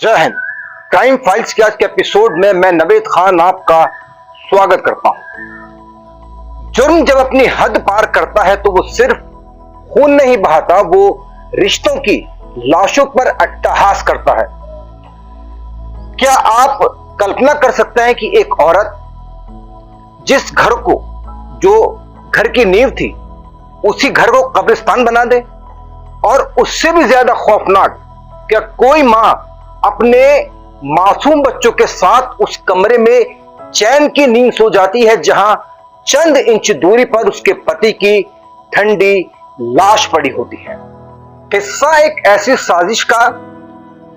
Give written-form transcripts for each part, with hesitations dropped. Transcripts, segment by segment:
जय Hind. Crime files के आज के एपिसोड में मैं नवेद खान आपका स्वागत करता हूं। जुर्म जब अपनी हद पार करता है तो वो सिर्फ खून नहीं बहाता, वो रिश्तों की लाशों पर अट्टहास करता है। क्या आप कल्पना कर सकते हैं कि एक औरत जिस घर को, जो घर की नींव थी, उसी घर को कब्रिस्तान बना दे? और उससे भी ज्यादा खौफनाक, क्या कोई मां अपने मासूम बच्चों के साथ उस कमरे में चैन की नींद सो जाती है जहां चंद इंच दूरी पर उसके पति की ठंडी लाश पड़ी होती है? किस्सा एक ऐसी साजिश का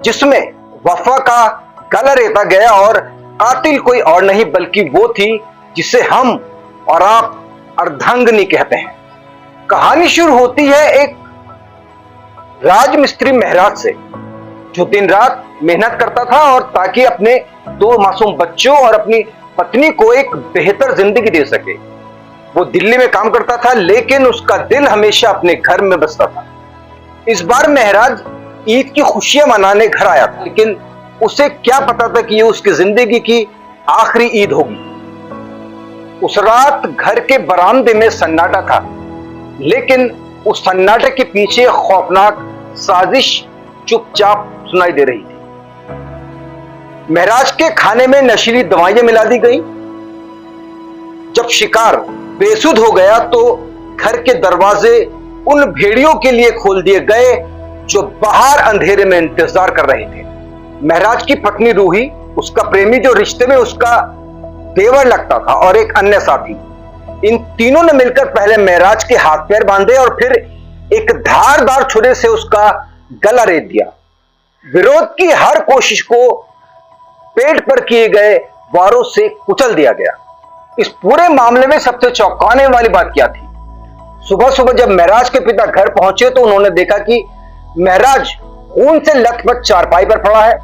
जिसमें वफा का गला रेता गया और कातिल कोई और नहीं बल्कि वो थी जिसे हम और आप अर्धांगिनी कहते हैं। कहानी शुरू होती है एक राजमिस्त्री महराज से, जो दिन रात मेहनत करता था और ताकि अपने दो मासूम बच्चों और अपनी पत्नी को एक बेहतर जिंदगी दे सके। वो दिल्ली में काम करता था, लेकिन उसका दिल हमेशा अपने घर में बसता था। इस बार महराज ईद की खुशियां मनाने घर आया था, लेकिन उसे क्या पता था कि ये उसकी जिंदगी की आखिरी ईद होगी। उस रात घर के बरामदे में सन्नाटा था, लेकिन उस सन्नाटे के पीछे खौफनाक साजिश चुपचाप सुनाई दे रही थी। महराज के खाने में नशीली दवाइयां मिला दी गई। जब शिकार बेसुध हो गया तो घर के दरवाजे उन भेड़ियों के लिए खोल दिए गए जो बाहर अंधेरे में इंतजार कर रहे थे। महराज की पत्नी रूही, उसका प्रेमी जो रिश्ते में उसका देवर लगता था, और एक अन्य साथी, इन तीनों ने मिलकर पहले महराज के हाथ पैर बांधे और फिर एक धारदार छुरे से उसका गला रेत दिया। विरोध की हर कोशिश को पेट पर किए गए वारों से कुचल दिया गया। इस पूरे मामले में सबसे चौंकाने वाली बात क्या थी? सुबह सुबह जब महराज के पिता घर पहुंचे तो उन्होंने देखा कि महराज खून से लथपथ चारपाई पर पड़ा है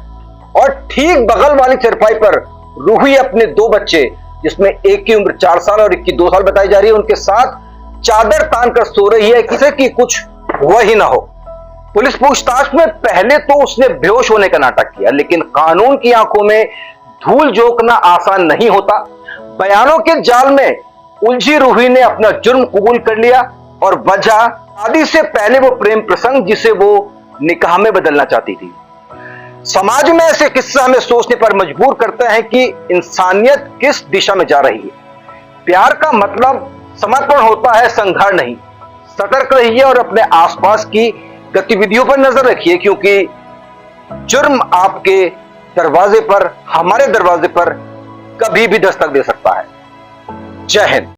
और ठीक बगल वाली चारपाई पर रूही अपने दो बच्चे, जिसमें एक की उम्र 4 साल और एक की 2 साल बताई जा रही है, उनके साथ चादर तान कर सो रही है, किसी की कुछ हुआ ही ना हो। पुलिस पूछताछ में पहले तो उसने बेहोश होने का नाटक किया, लेकिन कानून की आंखों में धूल झोंकना आसान नहीं होता। बयानों के जाल में उलझी रूही ने अपना जुर्म कबूल कर लिया, और वजह शादी से पहले वो प्रेम प्रसंग जिसे वो निकाह में बदलना चाहती थी। समाज में ऐसे किस्से हमें सोचने पर मजबूर करते हैं कि इंसानियत किस दिशा में जा रही है। प्यार का मतलब समर्पण होता है, संघर्ष नहीं। सतर्क रहिए और अपने आसपास की गतिविधियों पर नजर रखिए, क्योंकि जुर्म आपके दरवाजे पर, हमारे दरवाजे पर कभी भी दस्तक दे सकता है। जय हिंद।